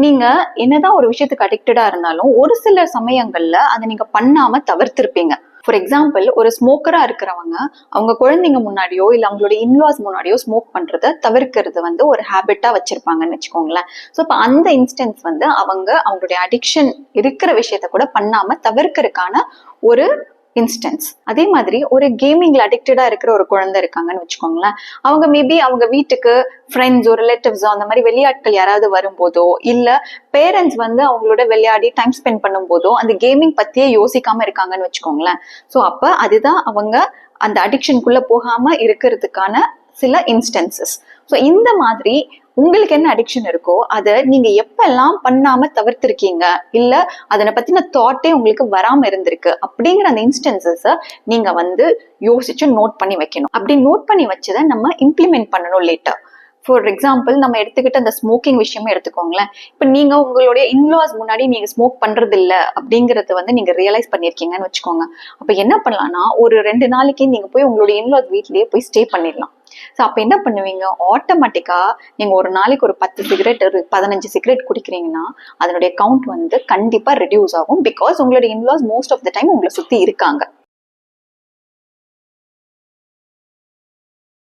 நீங்க என்னதான் ஒரு விஷயத்துக்கு அடிக்டடா இருந்தாலும் ஒரு சில சமயங்கள்ல அதை நீங்க பண்ணாம தவிர்த்திருப்பீங்க. ஃபார் எக்ஸாம்பிள், ஒரு ஸ்மோக்கரா இருக்கிறவங்க அவங்க குழந்தைங்க முன்னாடியோ இல்ல அவங்களுடைய இன்லாஸ் முன்னாடியோ ஸ்மோக் பண்றத தவிர்க்கிறது ஒரு ஹேபிட்டா வச்சிருப்பாங்கன்னு வச்சுக்கோங்களேன். ஸோ இப்போ அந்த இன்ஸ்டன்ஸ் அவங்க அவங்களுடைய அடிக்ஷன் இருக்கிற விஷயத்த கூட பண்ணாம தவிர்க்கிறதுக்கான ஒரு இன்ஸ்டன்ஸ். அதே மாதிரி ஒரு கேமிங்ல அடிக்டடா இருக்கிற ஒரு குழந்தை இருக்காங்கன்னு வச்சுக்கோங்களேன். அவங்க மேபி அவங்க வீட்டுக்கு ஃப்ரெண்ட்ஸோ ரிலேட்டிவ்ஸோ அந்த மாதிரி வெளியாட்கள் யாராவது வரும்போதோ இல்ல பேரண்ட்ஸ் அவங்களோட விளையாடி டைம் ஸ்பெண்ட் பண்ணும் போதோ அந்த கேமிங் பத்தியே யோசிக்காம இருக்காங்கன்னு வச்சுக்கோங்களேன். ஸோ அப்ப அதுதான் அவங்க அந்த அடிக்ஷனுக்குள்ள போகாம இருக்கிறதுக்கான சில இன்ஸ்டன்சஸ். ஸோ இந்த மாதிரி உங்களுக்கு என்ன அடிக்ஷன் இருக்கோ அதை நீங்க எப்பெல்லாம் பண்ணாம தவிர்த்திருக்கீங்க, இல்ல அதனை பத்தின தாட்டே உங்களுக்கு வராம இருந்திருக்கு அப்படிங்கிற அந்த இன்ஸ்டன்சஸ் நீங்க யோசிச்சு நோட் பண்ணி வைக்கணும். அப்படி நோட் பண்ணி வச்சதை நம்ம இம்ப்ளிமெண்ட் பண்ணணும் லேட்டர். ஃபார் எக்ஸாம்பிள், நம்ம எடுத்துக்கிட்ட அந்த ஸ்மோக்கிங் விஷயமே எடுத்துக்கோங்களேன். இப்ப நீங்க உங்களுடைய இன்லாஸ் முன்னாடி நீங்க ஸ்மோக் பண்றது இல்ல அப்படிங்கறது நீங்க ரியலைஸ் பண்ணிருக்கீங்கன்னு வச்சுக்கோங்க. அப்ப என்ன பண்ணலாம்னா, ஒரு 2 நாளைக்கு நீங்க போய் உங்களுடைய இன்லாஸ் வீட்லயே போய் ஸ்டே பண்ணிடலாம். ஸோ அப்ப என்ன பண்ணுவீங்க, ஆட்டோமேட்டிக்கா நீங்க ஒரு நாளைக்கு ஒரு 10 சிகரெட் 15 சிகரெட் குடிக்கிறீங்கன்னா அதனுடைய கவுண்ட் கண்டிப்பா ரெடியூஸ் ஆகும். பிகாஸ் உங்களுடைய in-laws most of the time உங்களை சுத்தி இருக்காங்க.